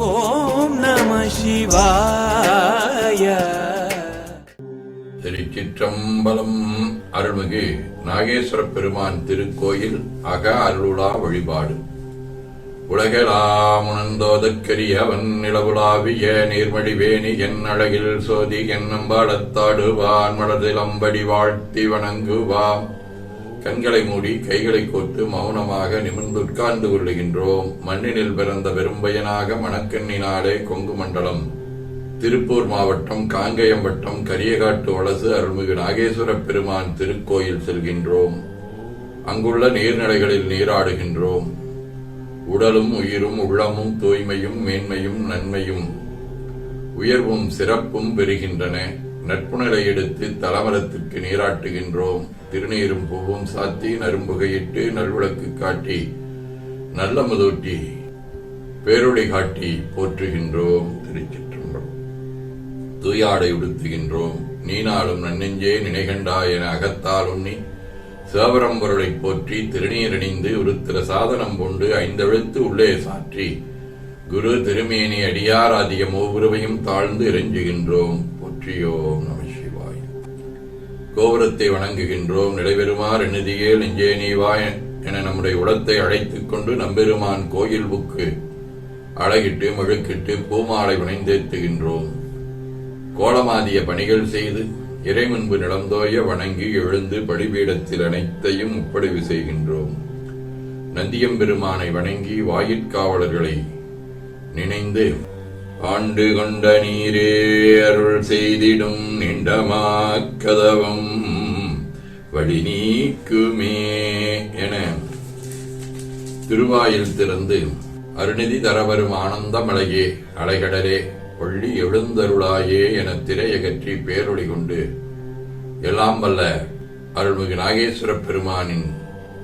ஓம் நம சிவாய. திருச்சிற்றம்பலம். அருள்மிகு நாகேஸ்வர பெருமான் திருக்கோயில் அக அருளுலா வழிபாடு. உலகெலாம் உணர்ந்தோதற்கரியவன் நிலவுலாவிய நீர்மடிவேணி என் அழகில் சோதி என்னம்பாடத்தாடுவான் மலர்திலம்படி வாழ்த்தி வணங்குவாம். கண்களை மூடி கைகளை கோத்து மௌனமாக நிமிர்ந்து உட்கார்ந்து கொள்ளுகின்றோம். மண்ணினில் பிறந்த பெரும்பயனாக மணக்கண்ணினாலே கொங்கு மண்டலம் திருப்பூர் மாவட்டம் காங்கயம் வட்டம் கரியகாட்டு வலசு அருள்மிகு நாகேஸ்வர பெருமான் திருக்கோயில் செல்கின்றோம். அங்குள்ள நீர்நிலைகளில் நீராடுகின்றோம். உடலும் உயிரும் உள்ளமும் தூய்மையும் மேன்மையும் நன்மையும் உயர்வும் சிறப்பும் பெறுகின்றன. நட்புநிலை எடுத்து தலமரத்திற்கு நீராட்டுகின்றோம். திருநீரும் பூவும் சாத்தி நரும்புகையிட்டு நல்விளக்கு காட்டி நல்ல முதூட்டி பேரொளி காட்டி போற்றுகின்றோம். திருச்சிற்றம்பலம். தூயாடை உடுத்துகின்றோம். நீனாலும் நன்னெஞ்சே நினைகண்டா என அகத்தால் உண்ணி சிவபரம் பொருளை போற்றி திருநீரணிந்து உருத்திர சாதனம் கொண்டு ஐந்தெழுத்து உள்ளே சாற்றி குரு திருமேனி அடியாராதிய மூவுருவையும் தாழ்ந்து இறைஞ்சுகின்றோம். போற்றியோம் நம சிவாய. கோபுரத்தை வணங்குகின்றோம். நிலைபெறுமாறு எண்ணுதியே நெஞ்சே நீவாய் என நம்முடைய உளத்தை அழைத்துக் கொண்டு நம்பெருமான் கோயில் புக்கு அழகிட்டு மெழுக்கிட்டு பூமாலை வினைந்தேத்துகின்றோம். கோலமாதிய பணிகள் செய்து இறை முன்பு நிலந்தோய வணங்கி எழுந்து பலிபீடத்தில் அனைத்தையும் ஒப்படைவு செய்கின்றோம். நந்தியம்பெருமானை வணங்கி வாயிற்காவலர்களை நினைந்து ஆண்டு கொண்ட நீரே அருள் செய்திடும் நிண்டமாக்கதவம் வழி நீக்குமே என திருவாயில் திறந்து அருணிதி தரவரும் ஆனந்தமலையே அலைகடலே கொள்ளி எழுந்தருளாயே என திரையகற்றி பேரொளி கொண்டு எல்லாம் வல்ல அருள்மிகு நாகேஸ்வர பெருமானின்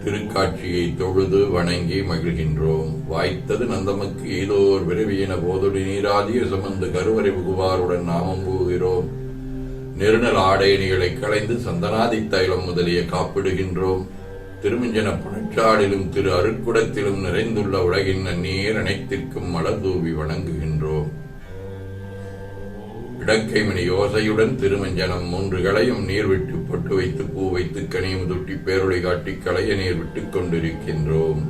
திருக்காட்சியை தொழுது வணங்கி மகிழ்கின்றோம். வாய்த்தது நந்தமக்கு ஈதோர் விரைவியன போதொடி நீராதிய சுமந்து கருவறை புகுவாருடன் நாமம் புகுகிறோம். நெருநல் ஆடையணிகளை களைந்து சந்தனாதி தைலம் முதலிய காப்பிடுகின்றோம். திருமஞ்சன புனச்சாடிலும் திரு அருட்குடத்திலும் நிறைந்துள்ள உலகின் நன்னீர் அனைத்திற்கும் மலர் தூவி வணங்குகின்றோம். இடக்கைமணி யோசையுடன் திருமஞ்சனம் 3 களையும் நீர் விட்டு பொட்டு வைத்து பூ வைத்து கனியும் துட்டி பேரொளி காட்டி களைய நீர் விட்டுக் கொண்டிருக்கின்றோம்.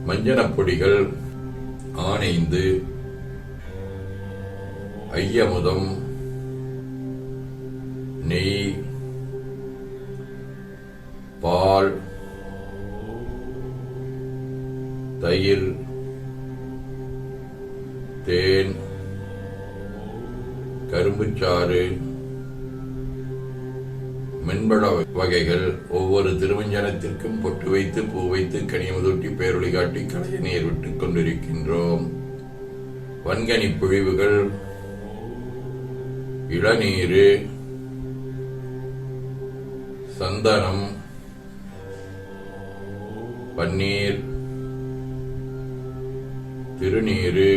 மஞ்சனப் பொடிகள் ஆனைந்து ஐயமுதம் நெய் பால் தயிர் தேன் கரும்புச்சாறு மென்பட வகைகள் ஒவ்வொரு திருமஞ்சனத்திற்கும் பொட்டு வைத்து பூ வைத்து கனிமுதூட்டி பேரொளி காட்டி களைய நீர் விட்டுக் கொண்டிருக்கின்றோம். வன்கனி புழிவுகள் இளநீர் சந்தனம் பன்னீர் திருநீரு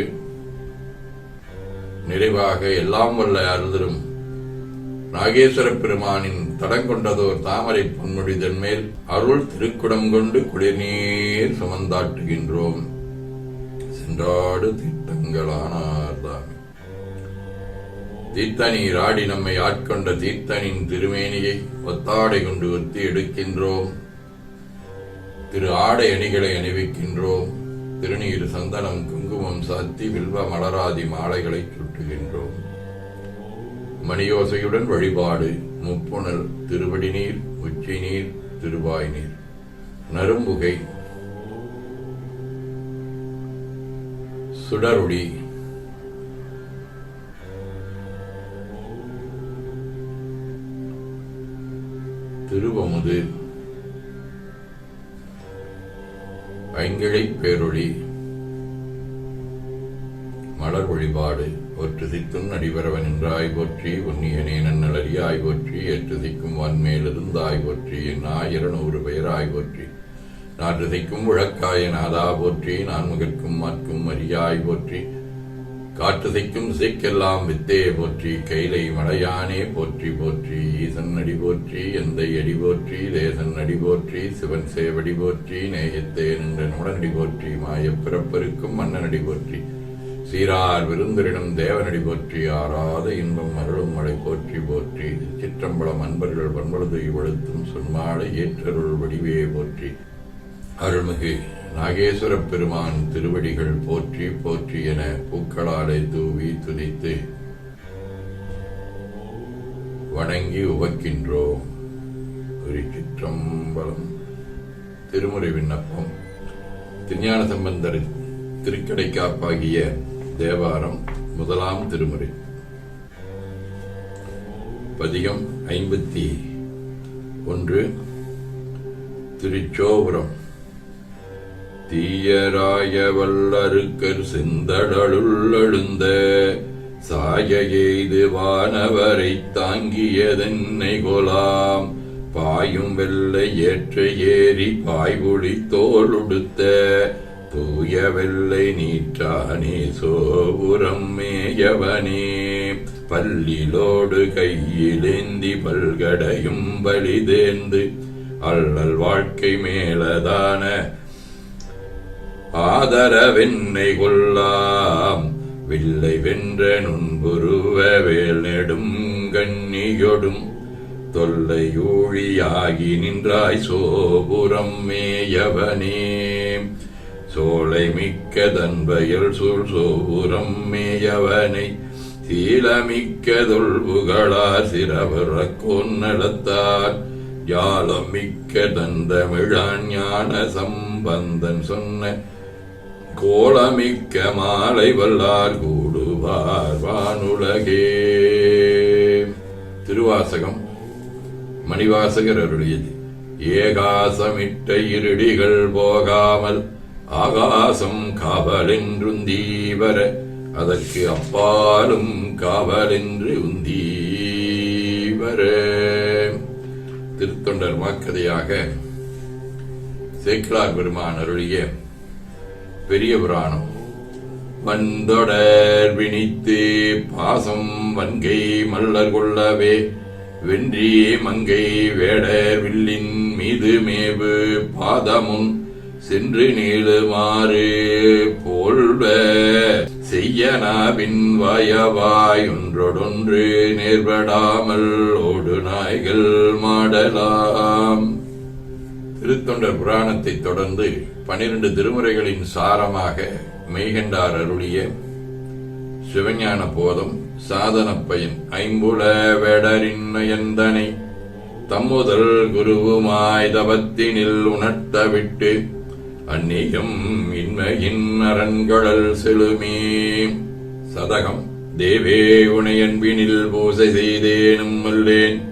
நிறைவாக எல்லாம் வல்ல அருள்தரும் நாகேஸ்வர பெருமானின் தடங்கொண்டதோர் தாமரை பொன்முடிதன் மேல் அருள் திருக்குடம் கொண்டு குளிர்நீர் சுமந்தாட்டுகின்றோம். சென்றாடு தீர்த்தங்களானார்தான் தீர்த்தநீர் ஆடி நம்மை ஆட்கொண்ட தீர்த்தனின் திருமேனியை ஒத்தாடை கொண்டு ஒத்தி எடுக்கின்றோம். திரு ஆடை அணிகளை அணிவிக்கின்றோம். திருநீர் சந்தனம் குங்குமம் சாத்தி வில்வ மலராதி மாலைகளை சுட்டுகின்றோம். மணியோசையுடன் வழிபாடு. முப்புணல் திருவடி நீர் உச்சி நீர் திருவாய் நீர் நரும்புகை சுடருடி திருவமுது ஐங்கிழை பேரொளி மலர் வழிபாடு. ஒற்று சித்தும் நடிபரவன் என்றாய் போற்றி உன்னியனே நன்னலறியாய் போற்றி ஏற்று சிக்கும் வன்மேலிருந்தாய் போற்றி என் 200 பெயராய் போற்றி நாற்று சிக்கும் விளக்காய நாதா போற்றி நான்முகற்கும் மாற்கும் மரியாய் போற்றி காற்று சிக்கும் சிக்கெல்லாம் வித்தே போற்றி கைலை மலையானே போற்றி போற்றி ஈசன் அடி போற்றி எந்தை அடி போற்றி தேசன் அடி போற்றி சிவன் சேவடி போற்றி நேயத்தே நின்ற நுடனடி போற்றி மாயப் பிறப்பருக்கும் மன்னனடி போற்றி சீரார் விருந்திரிடம் தேவனடி போற்றி ஆறாத இன்பம் அருளும் மழை போற்றி போற்றி சிற்றம்பலம் அன்பர்கள் பண்பழுது இவ்வழுத்தும் சொன்மாலை ஏற்றருள் வடிவே போற்றி அருள்மிகு நாகேஸ்வரப் பெருமான் திருவடிகள் போற்றி போற்றி என பூக்களாலை தூவி துதித்து வணங்கி உவக்கின்றோம். சிற்றம்பலம். திருமுறை விண்ணப்பம். திருஞான சம்பந்தர் திருக்கடைக்காப்பாகிய தேவாரம் முதலாம் திருமுறை. பதிகம் 51. திருச்சோபுரம். தீயராய வல்லருக்கர் செந்தடலுள் எழுந்த சாய எய்து வானவரை தாங்கியதென்னை கொலாம் பாயும் வெள்ளை ஏற்ற ஏறி பாய்வுளி தோளுடுத்த தூய வெள்ளை நீற்றானே சோபுரம் மேயவனே பல்லிலோடு கையிலேந்தி பல்கடையும் பலிதேர்ந்து அல்லல் வாழ்க்கை மேலதான ஆதரவென்னை கொல்லாம் வில்லை வென்ற நுண்புருவ வேல் நெடும் கண்ணியொடும் தொல்லையூழியாகி நின்றாய் சோபுரம் மேயவனே சோலை மிக்க தன்பயல் சூழ் சோபுரம் மேயவனை சீலமிக்க தொல்புகழார் சிரவர கொன்னளத்தார் ஜாலம் மிக்க தந்தமிழான் ஞான சம்பந்தன் சொன்ன கோலமிக்க மாலை வல்லார் கூடுவார் வானுலகே. திருவாசகம். மணிவாசகர் அருளியது. ஏகாசமிட்ட இருடிகள் போகாமல் ஆகாசம் காவலென்றுந்தீவர அதற்கு அப்பாலும் காவலென்று உந்தீவர. திருத்தொண்டர் மாக்கதையாக சேக்கிழார் பெருமான் அருளிய பெரிய புராணம். வந்தொடர் வினித்து பாசம் வன்கை மல்லர் கொள்ளவே வென்றி மங்கை வேடர் வில்லின் மீது மேவு பாதமுன் சென்று நீளுமாறு போல்வ செய்யனாவின் வாயவாய் ஒன்றொடொன்று நேர்படாமல் ஓடு நாய்கள் மாடலாம். திருத்தொண்டர் புராணத்தை தொடர்ந்து 12 திருமுறைகளின் சாரமாக மெய்கண்டார் அருளிய சிவஞான போதம் சாதனப்பயன். ஐம்புல வேடரின் நயந்தனை தம்முதல் குருவுமாய் தவத்தினில் உணர்த்தவிட்டு அந்நியம் இன்மையின் அரண்கடல் செலுமே. சதகம். தேவே உனையன்பினில் பூசை செய்தேனும் அல்லேன்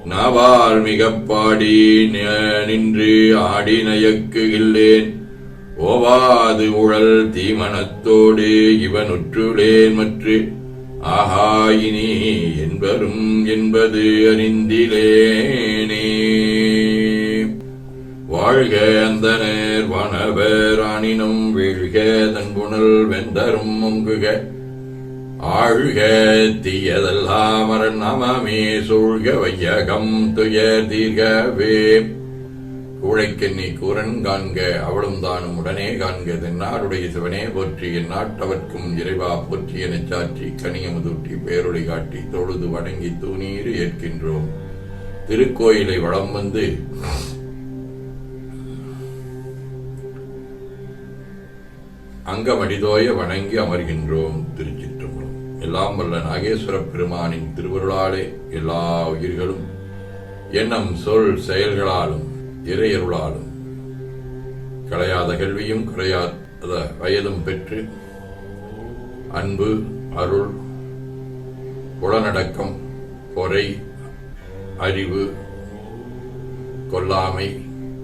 நாவால் மிகப் பாடி நின்று ஆடி நயக்குகில்லேன் ஓவாது உழல் தீமனத்தோடு இவனுற்றுளேன் மற்று ஆகாயினி என்பரும் என்பது அறிந்திலேனே. வாழ்க அந்தனர் வானவர் ஆனினும் வீழ்க தன்புணல் வெந்தரும் ஒங்குக ஆழ்க தீயதெல்லாம் அரணமே சூழ்க வையகம் துயர் தீர்கவே. கூழைக்கெண்ணி கூரன் காண்க அவளும் தானும் உடனே காண்க தென்னாருடைய சிவனே போற்றி என் நாட்டவர்க்கும் இறைவா போற்றி எனச் சாற்றி கனியமுதூட்டி பேரொளி காட்டி தொழுது வணங்கி தூணீறு ஏற்கின்றோம். திருக்கோயிலை வலம் வந்து அங்கமடிதோய வணங்கி அமர்கின்றோம். திருச்சிற்றம்பலம். எல்லாம் வல்ல நாகேஸ்வரப் பெருமானின் திருவருளாலே எல்லா உயிர்களும் எண்ணம் சொல் செயல்களாலும் இறையருளாலும் களையாத கல்வியும் குறையாத வயதும் பெற்று அன்பு அருள் புலனடக்கம் பொறை அறிவு கொல்லாமை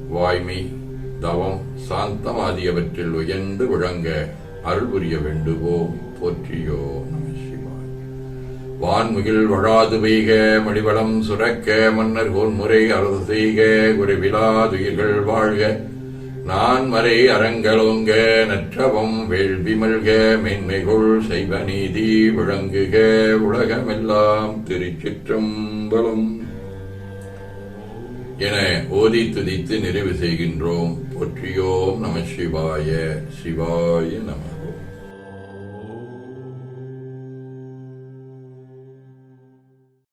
வாய்மை தவம் சாந்தம் ஆகியவற்றில் உயர்ந்து விளங்க அருள் புரிய வேண்டுவோம். போற்றியோ நம சிவாய். வான்முகில் வழாது பெய்க மடிவளம் சுரக்க மன்னர் கோன்முறை அரசு செய்க குறைவிலாதுயிர்கள் வாழ்க நான் மறை அறங்களோங்க நற்றவம் வேள்வி மல்க மேன்மைகொள் செய்வ நீதி விளங்குக உலகமெல்லாம். திருச்சிற்றம்பலம் என ஓதி துதித்து நிறைவு செய்கின்றோம். போற்றியோம் நம சிவாய. சிவாய நம.